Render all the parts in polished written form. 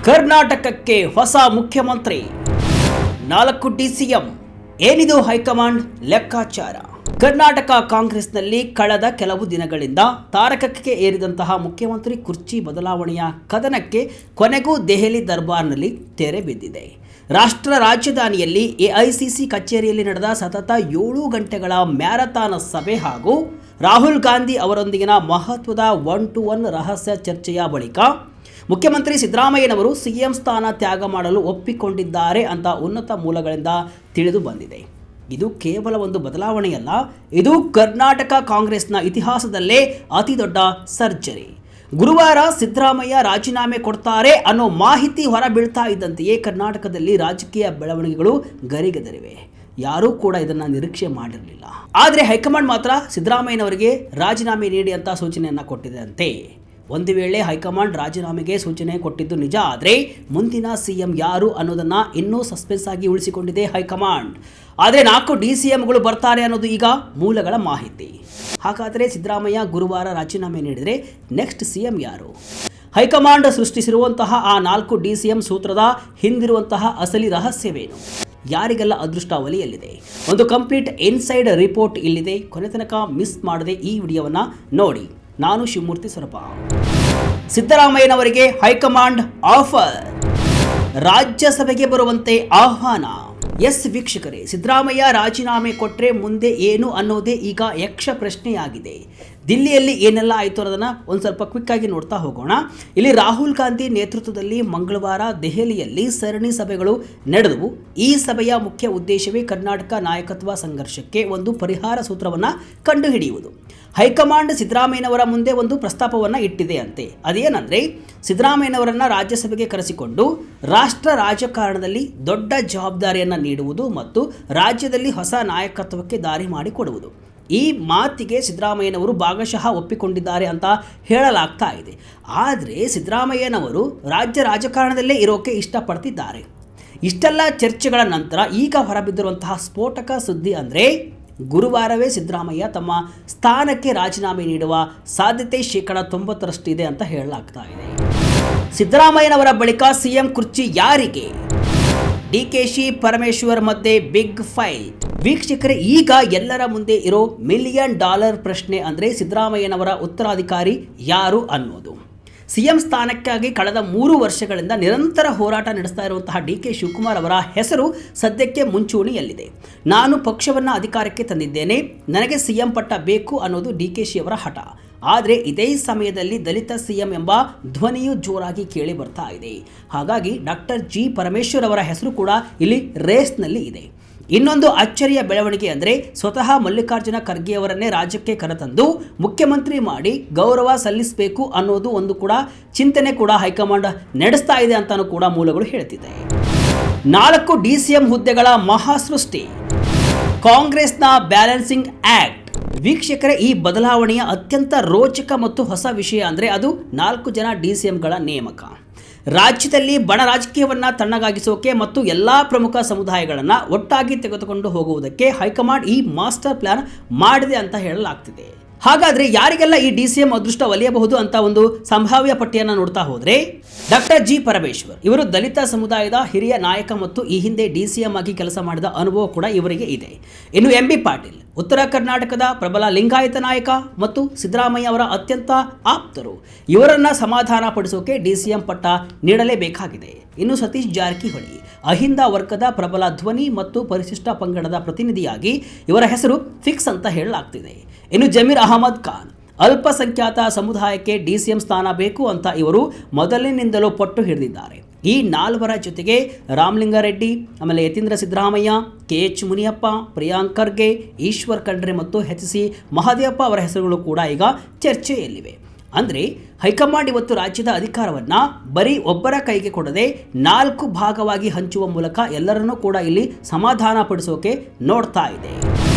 ಕರ್ನಾಟಕಕ್ಕೆ ಹೊಸ ಮುಖ್ಯಮಂತ್ರಿ, 4 ಡಿಸಿಎಂ. ಏನಿದು ಹೈಕಮಾಂಡ್ ಲೆಕ್ಕಾಚಾರ? ಕರ್ನಾಟಕ ಕಾಂಗ್ರೆಸ್ನಲ್ಲಿ ಕಳೆದ ಕೆಲವು ದಿನಗಳಿಂದ ತಾರಕಕ್ಕೆ ಏರಿದಂತಹ ಮುಖ್ಯಮಂತ್ರಿ ಕುರ್ಚಿ ಬದಲಾವಣೆಯ ಕದನಕ್ಕೆ ಕೊನೆಗೂ ದೆಹಲಿ ದರ್ಬಾರ್ನಲ್ಲಿ ತೆರೆ ಬಿದ್ದಿದೆ. ರಾಷ್ಟ್ರ ರಾಜಧಾನಿಯಲ್ಲಿ ಎಐಸಿಸಿ ಕಚೇರಿಯಲ್ಲಿ ನಡೆದ ಸತತ 7 ಗಂಟೆಗಳ ಮ್ಯಾರಥಾನ್ ಸಭೆ ಹಾಗೂ ರಾಹುಲ್ ಗಾಂಧಿ ಅವರೊಂದಿಗಿನ ಮಹತ್ವದ 1-to-1 ರಹಸ್ಯ ಚರ್ಚೆಯ ಬಳಿಕ ಮುಖ್ಯಮಂತ್ರಿ ಸಿದ್ದರಾಮಯ್ಯನವರು ಸಿಎಂ ಸ್ಥಾನ ತ್ಯಾಗ ಮಾಡಲು ಒಪ್ಪಿಕೊಂಡಿದ್ದಾರೆ ಅಂತ ಉನ್ನತ ಮೂಲಗಳಿಂದ ತಿಳಿದು ಬಂದಿದೆ. ಇದು ಕೇವಲ ಒಂದು ಬದಲಾವಣೆಯಲ್ಲ, ಇದು ಕರ್ನಾಟಕ ಕಾಂಗ್ರೆಸ್ನ ಇತಿಹಾಸದಲ್ಲೇ ಅತಿ ದೊಡ್ಡ ಸರ್ಜರಿ. ಗುರುವಾರ ಸಿದ್ದರಾಮಯ್ಯ ರಾಜೀನಾಮೆ ಕೊಡ್ತಾರೆ ಅನ್ನೋ ಮಾಹಿತಿ ಹೊರಬೀಳ್ತಾ ಇದ್ದಂತೆಯೇ ಕರ್ನಾಟಕದಲ್ಲಿ ರಾಜಕೀಯ ಬೆಳವಣಿಗೆಗಳು ಗರಿಗೆದರಿವೆ. ಯಾರೂ ಕೂಡ ಇದನ್ನು ನಿರೀಕ್ಷೆ ಮಾಡಿರಲಿಲ್ಲ. ಆದರೆ ಹೈಕಮಾಂಡ್ ಮಾತ್ರ ಸಿದ್ದರಾಮಯ್ಯನವರಿಗೆ ರಾಜೀನಾಮೆ ನೀಡಿ ಅಂತ ಸೂಚನೆಯನ್ನು ಕೊಟ್ಟಿದೆ ಅಂತೆ. ಒಂದು ವೇಳೆ ಹೈಕಮಾಂಡ್ ರಾಜೀನಾಮೆಗೆ ಸೂಚನೆ ಕೊಟ್ಟಿದ್ದು ನಿಜ ಆದರೆ ಮುಂದಿನ ಸಿಎಂ ಯಾರು ಅನ್ನೋದನ್ನು ಇನ್ನೂ ಸಸ್ಪೆನ್ಸ್ ಆಗಿ ಉಳಿಸಿಕೊಂಡಿದೆ ಹೈಕಮಾಂಡ್. ಆದರೆ 4 ಡಿಸಿಎಂಗಳು ಬರ್ತಾರೆ ಅನ್ನೋದು ಈಗ ಮೂಲಗಳ ಮಾಹಿತಿ. ಹಾಗಾದರೆ ಸಿದ್ದರಾಮಯ್ಯ ಗುರುವಾರ ರಾಜೀನಾಮೆ ನೀಡಿದರೆ ನೆಕ್ಸ್ಟ್ ಸಿಎಂ ಯಾರು? ಹೈಕಮಾಂಡ್ ಸೃಷ್ಟಿಸಿರುವಂತಹ ಆ 4 ಡಿಸಿಎಂ ಸೂತ್ರದ ಹಿಂದಿರುವಂತಹ ಅಸಲಿ ರಹಸ್ಯವೇನು? ಯಾರಿಗೆಲ್ಲ ಅದೃಷ್ಟ ಒಲಿಯಲ್ಲಿದೆ? ಒಂದು ಕಂಪ್ಲೀಟ್ ಇನ್ಸೈಡ್ ರಿಪೋರ್ಟ್ ಇಲ್ಲಿದೆ. ಕೊನೆ ತನಕ ಮಿಸ್ ಮಾಡದೆ ಈ ವಿಡಿಯೋವನ್ನು ನೋಡಿ. ನಾನು ಶಿವಮೂರ್ತಿ ಸೊರಪ. ಸಿದ್ದರಾಮಯ್ಯನವರಿಗೆ ಹೈಕಮಾಂಡ್ ಆಫರ್, ರಾಜ್ಯಸಭೆಗೆ ಬರುವಂತೆ ಆಹ್ವಾನ. ಎಸ್ ವೀಕ್ಷಕರೇ, ಸಿದ್ದರಾಮಯ್ಯ ರಾಜೀನಾಮೆ ಕೊಟ್ಟರೆ ಮುಂದೆ ಏನು ಅನ್ನೋದೇ ಈಗ ಯಕ್ಷ ಪ್ರಶ್ನೆಯಾಗಿದೆ. ದಿಲ್ಲಿಯಲ್ಲಿ ಏನೆಲ್ಲ ಆಯಿತು ಅನ್ನೋದನ್ನು ಒಂದು ಸ್ವಲ್ಪ ಕ್ವಿಕ್ಕಾಗಿ ನೋಡ್ತಾ ಹೋಗೋಣ. ಇಲ್ಲಿ ರಾಹುಲ್ ಗಾಂಧಿ ನೇತೃತ್ವದಲ್ಲಿ ಮಂಗಳವಾರ ದೆಹಲಿಯಲ್ಲಿ ಸರಣಿ ಸಭೆಗಳು ನಡೆದವು. ಈ ಸಭೆಯ ಮುಖ್ಯ ಉದ್ದೇಶವೇ ಕರ್ನಾಟಕ ನಾಯಕತ್ವ ಸಂಘರ್ಷಕ್ಕೆ ಒಂದು ಪರಿಹಾರ ಸೂತ್ರವನ್ನು ಕಂಡುಹಿಡಿಯುವುದು. ಹೈಕಮಾಂಡ್ ಸಿದ್ದರಾಮಯ್ಯನವರ ಮುಂದೆ ಒಂದು ಪ್ರಸ್ತಾಪವನ್ನು ಇಟ್ಟಿದೆ ಅಂತೆ. ಅದೇನೆಂದರೆ ಸಿದ್ದರಾಮಯ್ಯನವರನ್ನು ರಾಜ್ಯಸಭೆಗೆ ಕರೆಸಿಕೊಂಡು ರಾಷ್ಟ್ರ ರಾಜಕಾರಣದಲ್ಲಿ ದೊಡ್ಡ ಜವಾಬ್ದಾರಿಯನ್ನು ನೀಡುವುದು ಮತ್ತು ರಾಜ್ಯದಲ್ಲಿ ಹೊಸ ನಾಯಕತ್ವಕ್ಕೆ ದಾರಿ ಮಾಡಿಕೊಡುವುದು. ಈ ಮಾತಿಗೆ ಸಿದ್ದರಾಮಯ್ಯನವರು ಭಾಗಶಃ ಒಪ್ಪಿಕೊಂಡಿದ್ದಾರೆ ಅಂತ ಹೇಳಲಾಗ್ತಾ ಇದೆ. ಆದರೆ ಸಿದ್ದರಾಮಯ್ಯನವರು ರಾಜ್ಯ ರಾಜಕಾರಣದಲ್ಲೇ ಇರೋಕೆ ಇಷ್ಟಪಡ್ತಿದ್ದಾರೆ. ಇಷ್ಟೆಲ್ಲ ಚರ್ಚೆಗಳ ನಂತರ ಈಗ ಹೊರಬಿದ್ದಿರುವಂತಹ ಸ್ಫೋಟಕ ಸುದ್ದಿ ಅಂದರೆ ಗುರುವಾರವೇ ಸಿದ್ದರಾಮಯ್ಯ ತಮ್ಮ ಸ್ಥಾನಕ್ಕೆ ರಾಜೀನಾಮೆ ನೀಡುವ ಸಾಧ್ಯತೆ 90% ಇದೆ ಅಂತ ಹೇಳಲಾಗ್ತಾ ಇದೆ. ಸಿದ್ದರಾಮಯ್ಯನವರ ಬಳಿಕ ಸಿಎಂ ಕುರ್ಚಿ ಯಾರಿಗೆ? ಡಿಕೆಶಿ ಪರಮೇಶ್ವರ್ ಮಧ್ಯೆ ಬಿಗ್ ಫೈಟ್. ವೀಕ್ಷಕರೇ, ಈಗ ಎಲ್ಲರ ಮುಂದೆ ಇರೋ $1 ಮಿಲಿಯನ್ ಪ್ರಶ್ನೆ ಅಂದರೆ ಸಿದ್ದರಾಮಯ್ಯನವರ ಉತ್ತರಾಧಿಕಾರಿ ಯಾರು ಅನ್ನೋದು. ಸಿಎಂ ಸ್ಥಾನಕ್ಕಾಗಿ ಕಳೆದ 3 ವರ್ಷಗಳಿಂದ ನಿರಂತರ ಹೋರಾಟ ನಡೆಸ್ತಾ ಇರುವಂತಹ ಡಿಕೆ ಶಿವಕುಮಾರ್ ಅವರ ಹೆಸರು ಸದ್ಯಕ್ಕೆ ಮುಂಚೂಣಿಯಲ್ಲಿದೆ. ನಾನು ಪಕ್ಷವನ್ನು ಅಧಿಕಾರಕ್ಕೆ ತಂದಿದ್ದೇನೆ, ನನಗೆ ಸಿಎಂ ಪಟ್ಟ ಬೇಕು ಅನ್ನೋದು ಡಿಕೆಶಿ ಅವರ ಹಠ. ಆದರೆ ಇದೇ ಸಮಯದಲ್ಲಿ ದಲಿತ ಸಿಎಂ ಎಂಬ ಧ್ವನಿಯು ಜೋರಾಗಿ ಕೇಳಿ ಬರ್ತಾ ಇದೆ. ಹಾಗಾಗಿ ಡಾಕ್ಟರ್ ಜಿ ಪರಮೇಶ್ವರ್ ಅವರ ಹೆಸರು ಕೂಡ ಇಲ್ಲಿ ರೇಸ್ನಲ್ಲಿ ಇದೆ. ಇನ್ನೊಂದು ಅಚ್ಚರಿಯ ಬೆಳವಣಿಗೆ ಅಂದರೆ ಸ್ವತಃ ಮಲ್ಲಿಕಾರ್ಜುನ ಖರ್ಗೆ ಅವರನ್ನೇ ರಾಜ್ಯಕ್ಕೆ ಕರೆತಂದು ಮುಖ್ಯಮಂತ್ರಿ ಮಾಡಿ ಗೌರವ ಸಲ್ಲಿಸಬೇಕು ಅನ್ನೋದು ಒಂದು ಕೂಡ ಚಿಂತನೆ ಕೂಡ ಹೈಕಮಾಂಡ್ ನಡೆಸ್ತಾ ಇದೆ ಅಂತಾನೂ ಕೂಡ ಮೂಲಗಳು ಹೇಳ್ತಿದೆ. 4 ಡಿಸಿಎಂ ಹುದ್ದೆಗಳ ಮಹಾಸೃಷ್ಟಿ, ಕಾಂಗ್ರೆಸ್ನ ಬ್ಯಾಲೆನ್ಸಿಂಗ್ ಆಕ್ಟ್. ವೀಕ್ಷಕರೇ, ಈ ಬದಲಾವಣೆಯ ಅತ್ಯಂತ ರೋಚಕ ಮತ್ತು ಹೊಸ ವಿಷಯ ಅಂದರೆ ಅದು 4 ಜನ ಡಿಸಿಎಂಗಳ ನೇಮಕ. ರಾಜ್ಯದಲ್ಲಿ ಬಣ ರಾಜಕೀಯವನ್ನು ತಣ್ಣಗಾಗಿಸೋಕೆ ಮತ್ತು ಎಲ್ಲ ಪ್ರಮುಖ ಸಮುದಾಯಗಳನ್ನು ಒಟ್ಟಾಗಿ ತೆಗೆದುಕೊಂಡು ಹೋಗುವುದಕ್ಕೆ ಹೈಕಮಾಂಡ್ ಈ ಮಾಸ್ಟರ್ ಪ್ಲಾನ್ ಮಾಡಿದೆ ಅಂತ ಹೇಳಲಾಗ್ತಿದೆ. ಹಾಗಾದರೆ ಯಾರಿಗೆಲ್ಲ ಈ ಡಿಸಿಎಂ ಅದೃಷ್ಟ ಒಲಿಯಬಹುದು ಅಂತ ಒಂದು ಸಂಭಾವ್ಯ ಪಟ್ಟಿಯನ್ನು ನೋಡ್ತಾ ಹೋದರೆ ಡಾಕ್ಟರ್ ಜಿ ಪರಮೇಶ್ವರ್ ಇವರು ದಲಿತ ಸಮುದಾಯದ ಹಿರಿಯ ನಾಯಕ ಮತ್ತು ಈ ಹಿಂದೆ ಡಿಸಿಎಂ ಆಗಿ ಕೆಲಸ ಮಾಡಿದ ಅನುಭವ ಕೂಡ ಇವರಿಗೆ ಇದೆ. ಇನ್ನು ಎಂ ಬಿ ಪಾಟೀಲ್ ಉತ್ತರ ಕರ್ನಾಟಕದ ಪ್ರಬಲ ಲಿಂಗಾಯತ ನಾಯಕ ಮತ್ತು ಸಿದ್ದರಾಮಯ್ಯ ಅವರ ಅತ್ಯಂತ ಆಪ್ತರು. ಇವರನ್ನು ಸಮಾಧಾನ ಪಡಿಸೋಕೆ ಡಿಸಿಎಂ ಪಟ್ಟ ನೀಡಲೇಬೇಕಾಗಿದೆ. ಇನ್ನು ಸತೀಶ್ ಜಾರಕಿಹೊಳಿ ಅಹಿಂದ ವರ್ಗದ ಪ್ರಬಲ ಧ್ವನಿ ಮತ್ತು ಪರಿಶಿಷ್ಟ ಪಂಗಡದ ಪ್ರತಿನಿಧಿಯಾಗಿ ಇವರ ಹೆಸರು ಫಿಕ್ಸ್ ಅಂತ ಹೇಳಲಾಗ್ತಿದೆ. ಇನ್ನು ಜಮೀರ್ ಅಹಮದ್ ಖಾನ್ ಅಲ್ಪಸಂಖ್ಯಾತ ಸಮುದಾಯಕ್ಕೆ ಡಿಸಿಎಂ ಸ್ಥಾನ ಬೇಕು ಅಂತ ಇವರು ಮೊದಲಿನಿಂದಲೂ ಪಟ್ಟು ಹಿಡಿದಿದ್ದಾರೆ. ಈ 4 ಜೊತೆಗೆ ರಾಮಲಿಂಗಾರೆಡ್ಡಿ, ಆಮೇಲೆ ಯತೀಂದ್ರ ಸಿದ್ದರಾಮಯ್ಯ, KH ಮುನಿಯಪ್ಪ, ಪ್ರಿಯಾಂಕ್ ಖರ್ಗೆ, ಈಶ್ವರ್ ಖಂಡ್ರೆ ಮತ್ತು HC ಮಹದೇವಪ್ಪ ಅವರ ಹೆಸರುಗಳು ಕೂಡ ಈಗ ಚರ್ಚೆಯಲ್ಲಿವೆ. ಅಂದರೆ ಹೈಕಮಾಂಡ್ ಇವತ್ತು ರಾಜ್ಯದ ಅಧಿಕಾರವನ್ನು ಬರೀ ಒಬ್ಬರ ಕೈಗೆ ಕೊಡದೆ 4 ಭಾಗವಾಗಿ ಹಂಚುವ ಮೂಲಕ ಎಲ್ಲರನ್ನೂ ಕೂಡ ಇಲ್ಲಿ ಸಮಾಧಾನ ಪಡಿಸೋಕೆ ನೋಡ್ತಾ ಇದೆ.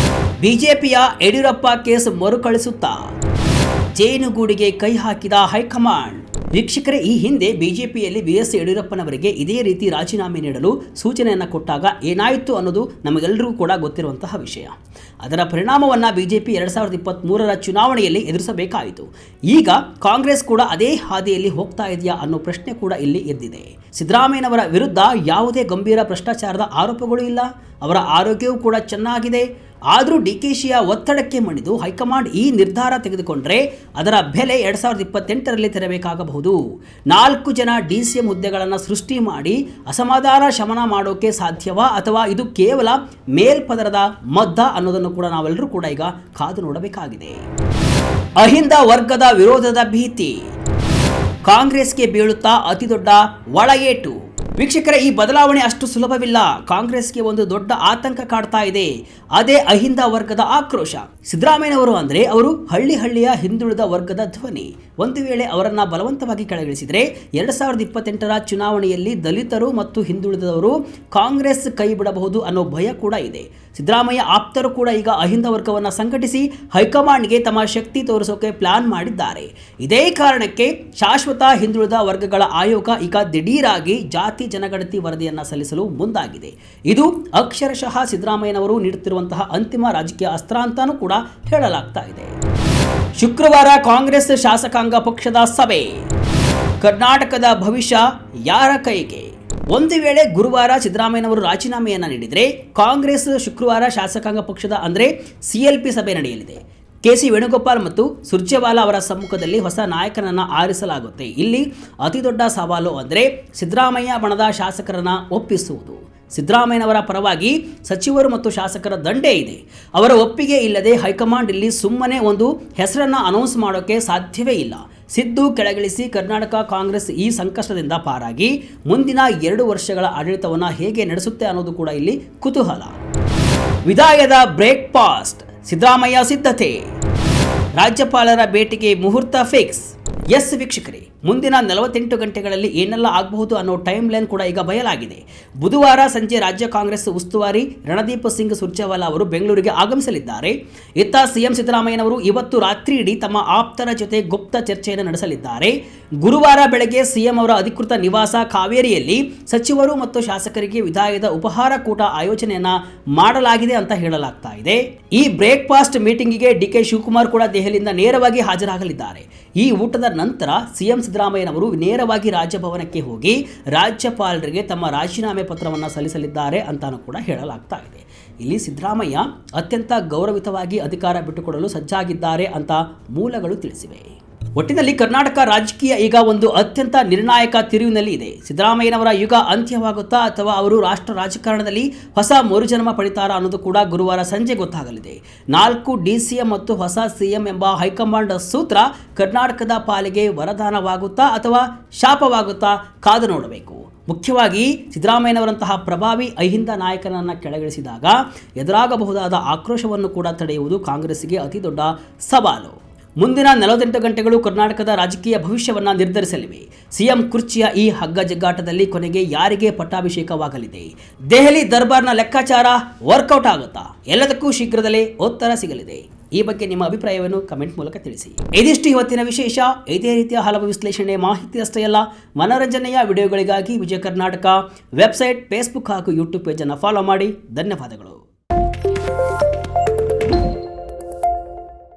ಬಿಜೆಪಿಯ ಯಡಿಯೂರಪ್ಪ ಕೇಸ್ ಮರುಕಳಿಸುತ್ತಾ ಜೇನುಗೂಡಿಗೆ ಕೈ ಹಾಕಿದ ಹೈಕಮಾಂಡ್. ವೀಕ್ಷಕರೇ, ಈ ಹಿಂದೆ ಬಿಜೆಪಿಯಲ್ಲಿ BS ಯಡಿಯೂರಪ್ಪನವರಿಗೆ ಇದೇ ರೀತಿ ರಾಜೀನಾಮೆ ನೀಡಲು ಸೂಚನೆಯನ್ನು ಕೊಟ್ಟಾಗ ಏನಾಯಿತು ಅನ್ನೋದು ನಮಗೆಲ್ಲರಿಗೂ ಕೂಡ ಗೊತ್ತಿರುವಂತಹ ವಿಷಯ. ಅದರ ಪರಿಣಾಮವನ್ನು ಬಿಜೆಪಿ 2023ರ ಚುನಾವಣೆಯಲ್ಲಿ ಎದುರಿಸಬೇಕಾಯಿತು. ಈಗ ಕಾಂಗ್ರೆಸ್ ಕೂಡ ಅದೇ ಹಾದಿಯಲ್ಲಿ ಹೋಗ್ತಾ ಇದೆಯಾ ಅನ್ನೋ ಪ್ರಶ್ನೆ ಕೂಡ ಇಲ್ಲಿ ಎದ್ದಿದೆ. ಸಿದ್ದರಾಮಯ್ಯನವರ ವಿರುದ್ಧ ಯಾವುದೇ ಗಂಭೀರ ಭ್ರಷ್ಟಾಚಾರದ ಆರೋಪಗಳು ಇಲ್ಲ, ಅವರ ಆರೋಗ್ಯವೂ ಕೂಡ ಚೆನ್ನಾಗಿದೆ. ಆದರೂ DKಶಿಯ ಒತ್ತಡಕ್ಕೆ ಮಣಿದು ಹೈಕಮಾಂಡ್ ಈ ನಿರ್ಧಾರ ತೆಗೆದುಕೊಂಡ್ರೆ ಅದರ ಬೆಲೆ 2028ರಲ್ಲಿ ತೆರಬೇಕಾಗಬಹುದು. 4 ಜನ DCM ಹುದ್ದೆಗಳನ್ನು ಸೃಷ್ಟಿ ಮಾಡಿ ಅಸಮಾಧಾನ ಶಮನ ಮಾಡೋಕೆ ಸಾಧ್ಯವಾ, ಅಥವಾ ಇದು ಕೇವಲ ಮೇಲ್ಪದರದ ಮದ್ದ ಅನ್ನೋದನ್ನು ಕೂಡ ನಾವೆಲ್ಲರೂ ಕೂಡ ಈಗ ಕಾದು ನೋಡಬೇಕಾಗಿದೆ. ಅಹಿಂದ ವರ್ಗದ ವಿರೋಧದ ಭೀತಿ, ಕಾಂಗ್ರೆಸ್ಗೆ ಬೀಳುತ್ತಾ ಅತಿದೊಡ್ಡ ಒಳ ಏಟು. ವೀಕ್ಷಕರೇ, ಈ ಬದಲಾವಣೆ ಅಷ್ಟು ಸುಲಭವಿಲ್ಲ. ಕಾಂಗ್ರೆಸ್ಗೆ ಒಂದು ದೊಡ್ಡ ಆತಂಕ ಕಾಡ್ತಾ ಇದೆ. ಅದೇ ಅಹಿಂದ ವರ್ಗದ ಆಕ್ರೋಶ. ಸಿದ್ದರಾಮಯ್ಯನವರು ಅಂದರೆ ಅವರು ಹಳ್ಳಿಯ ಹಿಂದುಳಿದ ವರ್ಗದ ಧ್ವನಿ. ಒಂದು ವೇಳೆ ಅವರನ್ನು ಬಲವಂತವಾಗಿ ಕೆಳಗಿಳಿಸಿದರೆ 2028ರ ಚುನಾವಣೆಯಲ್ಲಿ ದಲಿತರು ಮತ್ತು ಹಿಂದುಳಿದವರು ಕಾಂಗ್ರೆಸ್ ಕೈ ಬಿಡಬಹುದು ಅನ್ನೋ ಭಯ ಕೂಡ ಇದೆ. ಸಿದ್ದರಾಮಯ್ಯ ಆಪ್ತರು ಕೂಡ ಈಗ ಅಹಿಂದ ವರ್ಗವನ್ನು ಸಂಘಟಿಸಿ ಹೈಕಮಾಂಡ್ಗೆ ತಮ್ಮ ಶಕ್ತಿ ತೋರಿಸೋಕೆ ಪ್ಲಾನ್ ಮಾಡಿದ್ದಾರೆ. ಇದೇ ಕಾರಣಕ್ಕೆ ಶಾಶ್ವತ ಹಿಂದುಳಿದ ವರ್ಗಗಳ ಆಯೋಗ ಈಗ ದಿಢೀರಾಗಿ ಜಾತಿ ಜನಗಣತಿ ವರದಿಯನ್ನು ಸಲ್ಲಿಸಲು ಮುಂದಾಗಿದೆ. ಇದು ಅಕ್ಷರಶಃ ಸಿದ್ದರಾಮಯ್ಯನವರು ನೀಡುತ್ತಿರುವಂತಹ ಅಂತಿಮ ರಾಜಕೀಯ ಅಸ್ತ್ರ ಅಂತಾನೂ ಕೂಡ ಹೇಳಲಾಗ್ತಾ ಇದೆ. ಶುಕ್ರವಾರ ಕಾಂಗ್ರೆಸ್ ಶಾಸಕಾಂಗ ಪಕ್ಷದ ಸಭೆ. ಕರ್ನಾಟಕದ ಭವಿಷ್ಯ ಯಾರ ಕೈಗೆ? ಒಂದು ವೇಳೆ ಗುರುವಾರ ಸಿದ್ದರಾಮಯ್ಯನವರು ರಾಜೀನಾಮೆಯನ್ನು ನೀಡಿದರೆ ಕಾಂಗ್ರೆಸ್ ಶುಕ್ರವಾರ ಶಾಸಕಾಂಗ ಪಕ್ಷದ ಅಂದರೆ CLP ಸಭೆ ನಡೆಯಲಿದೆ. KC ವೇಣುಗೋಪಾಲ್ ಮತ್ತು ಸುರ್ಜೇವಾಲಾ ಅವರ ಸಮ್ಮುಖದಲ್ಲಿ ಹೊಸ ನಾಯಕನನ್ನು ಆರಿಸಲಾಗುತ್ತೆ. ಇಲ್ಲಿ ಅತಿದೊಡ್ಡ ಸವಾಲು ಅಂದರೆ ಸಿದ್ದರಾಮಯ್ಯ ಬಣದ ಶಾಸಕರನ್ನು ಒಪ್ಪಿಸುವುದು. ಸಿದ್ದರಾಮಯ್ಯನವರ ಪರವಾಗಿ ಸಚಿವರು ಮತ್ತು ಶಾಸಕರ ದಂಡೇ ಇದೆ. ಅವರ ಒಪ್ಪಿಗೆ ಇಲ್ಲದೆ ಹೈಕಮಾಂಡ್ ಇಲ್ಲಿ ಸುಮ್ಮನೆ ಒಂದು ಹೆಸರನ್ನು ಅನೌನ್ಸ್ ಮಾಡೋಕ್ಕೆ ಸಾಧ್ಯವೇ ಇಲ್ಲ. ಸಿದ್ದು ಕೆಳಗಿಳಿಸಿ ಕರ್ನಾಟಕ ಕಾಂಗ್ರೆಸ್ ಈ ಸಂಕಷ್ಟದಿಂದ ಪಾರಾಗಿ ಮುಂದಿನ 2 ವರ್ಷಗಳ ಆಡಳಿತವನ್ನು ಹೇಗೆ ನಡೆಸುತ್ತೆ ಅನ್ನೋದು ಕೂಡ ಇಲ್ಲಿ ಕುತೂಹಲ. ವಿದಾಯದ ಬ್ರೇಕ್ಫಾಸ್ಟ್, ಸಿದ್ದರಾಮಯ್ಯ ಸಿದ್ಧತೆ, ರಾಜ್ಯಪಾಲರ ಭೇಟಿಗೆ ಮುಹೂರ್ತ ಫಿಕ್ಸ್. ಎಸ್ ವೀಕ್ಷಕರೇ, ಮುಂದಿನ 48 ಗಂಟೆಗಳಲ್ಲಿ ಏನೆಲ್ಲ ಆಗಬಹುದು ಅನ್ನೋ ಟೈಮ್ ಲೈನ್ ಕೂಡ ಈಗ ಬಯಲಾಗಿದೆ. ಬುಧವಾರ ಸಂಜೆ ರಾಜ್ಯ ಕಾಂಗ್ರೆಸ್ ಉಸ್ತುವಾರಿ ರಣದೀಪ್ ಸಿಂಗ್ ಸುರ್ಜೇವಾಲಾ ಅವರು ಬೆಂಗಳೂರಿಗೆ ಆಗಮಿಸಲಿದ್ದಾರೆ. ಇತ್ತ CM ಸಿದ್ದರಾಮಯ್ಯನವರು ಇವತ್ತು ರಾತ್ರಿ ಇಡೀ ತಮ್ಮ ಆಪ್ತರ ಜೊತೆ ಗುಪ್ತ ಚರ್ಚೆಯನ್ನು ನಡೆಸಲಿದ್ದಾರೆ. ಗುರುವಾರ ಬೆಳಗ್ಗೆ CM ಅವರ ಅಧಿಕೃತ ನಿವಾಸ ಕಾವೇರಿಯಲ್ಲಿ ಸಚಿವರು ಮತ್ತು ಶಾಸಕರಿಗೆ ವಿದಾಯದ ಉಪಹಾರ ಕೂಟ ಆಯೋಜನೆಯನ್ನ ಮಾಡಲಾಗಿದೆ ಅಂತ ಹೇಳಲಾಗ್ತಾ ಇದೆ. ಈ ಬ್ರೇಕ್ಫಾಸ್ಟ್ ಮೀಟಿಂಗಿಗೆ DK ಶಿವಕುಮಾರ್ ಕೂಡ ದೆಹಲಿಯಿಂದ ನೇರವಾಗಿ ಹಾಜರಾಗಲಿದ್ದಾರೆ. ಈ ಊಟದ ನಂತರ CM ಸಿದ್ದರಾಮಯ್ಯನವರು ನೇರವಾಗಿ ರಾಜಭವನಕ್ಕೆ ಹೋಗಿ ರಾಜ್ಯಪಾಲರಿಗೆ ತಮ್ಮ ರಾಜೀನಾಮೆ ಪತ್ರವನ್ನು ಸಲ್ಲಿಸಲಿದ್ದಾರೆ ಅಂತಾನೂ ಕೂಡ ಹೇಳಲಾಗ್ತಾ ಇದೆ. ಇಲ್ಲಿ ಸಿದ್ದರಾಮಯ್ಯ ಅತ್ಯಂತ ಗೌರವಿತವಾಗಿ ಅಧಿಕಾರ ಬಿಟ್ಟುಕೊಡಲು ಸಜ್ಜಾಗಿದ್ದಾರೆ ಅಂತ ಮೂಲಗಳು ತಿಳಿಸಿವೆ. ಒಟ್ಟಿನಲ್ಲಿ ಕರ್ನಾಟಕ ರಾಜಕೀಯ ಈಗ ಒಂದು ಅತ್ಯಂತ ನಿರ್ಣಾಯಕ ತಿರುವಿನಲ್ಲಿ ಇದೆ. ಸಿದ್ದರಾಮಯ್ಯನವರ ಯುಗ ಅಂತ್ಯವಾಗುತ್ತಾ ಅಥವಾ ಅವರು ರಾಷ್ಟ್ರ ರಾಜಕಾರಣದಲ್ಲಿ ಹೊಸ ಮರುಜನ್ಮ ಪಡಿತಾರಾ ಅನ್ನೋದು ಕೂಡ ಗುರುವಾರ ಸಂಜೆ ಗೊತ್ತಾಗಲಿದೆ. 4 DCM ಮತ್ತು ಹೊಸ CM ಎಂಬ ಹೈಕಮಾಂಡ್ ಸೂತ್ರ ಕರ್ನಾಟಕದ ಪಾಲಿಗೆ ವರದಾನವಾಗುತ್ತಾ ಅಥವಾ ಶಾಪವಾಗುತ್ತಾ ಕಾದು ನೋಡಬೇಕು. ಮುಖ್ಯವಾಗಿ ಸಿದ್ದರಾಮಯ್ಯನವರಂತಹ ಪ್ರಭಾವಿ ಅಹಿಂದ ನಾಯಕನನ್ನು ಕೆಳಗಿಳಿಸಿದಾಗ ಎದುರಾಗಬಹುದಾದ ಆಕ್ರೋಶವನ್ನು ಕೂಡ ತಡೆಯುವುದು ಕಾಂಗ್ರೆಸ್ಗೆ ಅತಿ ದೊಡ್ಡ ಸವಾಲು. ಮುಂದಿನ 48 ಗಂಟೆಗಳು ಕರ್ನಾಟಕದ ರಾಜಕೀಯ ಭವಿಷ್ಯವನ್ನು ನಿರ್ಧರಿಸಲಿವೆ. CM ಕುರ್ಚಿಯ ಈ ಹಗ್ಗ ಜಗ್ಗಾಟದಲ್ಲಿ ಕೊನೆಗೆ ಯಾರಿಗೆ ಪಟ್ಟಾಭಿಷೇಕವಾಗಲಿದೆ? ದೆಹಲಿ ದರ್ಬಾರ್ನ ಲೆಕ್ಕಾಚಾರ ವರ್ಕೌಟ್ ಆಗುತ್ತಾ? ಎಲ್ಲದಕ್ಕೂ ಶೀಘ್ರದಲ್ಲೇ ಉತ್ತರ ಸಿಗಲಿದೆ. ಈ ಬಗ್ಗೆ ನಿಮ್ಮ ಅಭಿಪ್ರಾಯವನ್ನು ಕಮೆಂಟ್ ಮೂಲಕ ತಿಳಿಸಿ. ಇದಿಷ್ಟು ಇವತ್ತಿನ ವಿಶೇಷ. ಇದೇ ರೀತಿಯ ಹಲವು ವಿಶ್ಲೇಷಣೆ ಮಾಹಿತಿ ಅಷ್ಟೇ ಅಲ್ಲ, ಮನೋರಂಜನೆಯ ವಿಡಿಯೋಗಳಿಗಾಗಿ ವಿಜಯ ಕರ್ನಾಟಕ ವೆಬ್ಸೈಟ್, ಫೇಸ್ಬುಕ್ ಹಾಗೂ ಯೂಟ್ಯೂಬ್ ಪೇಜನ್ನು ಫಾಲೋ ಮಾಡಿ. ಧನ್ಯವಾದಗಳು.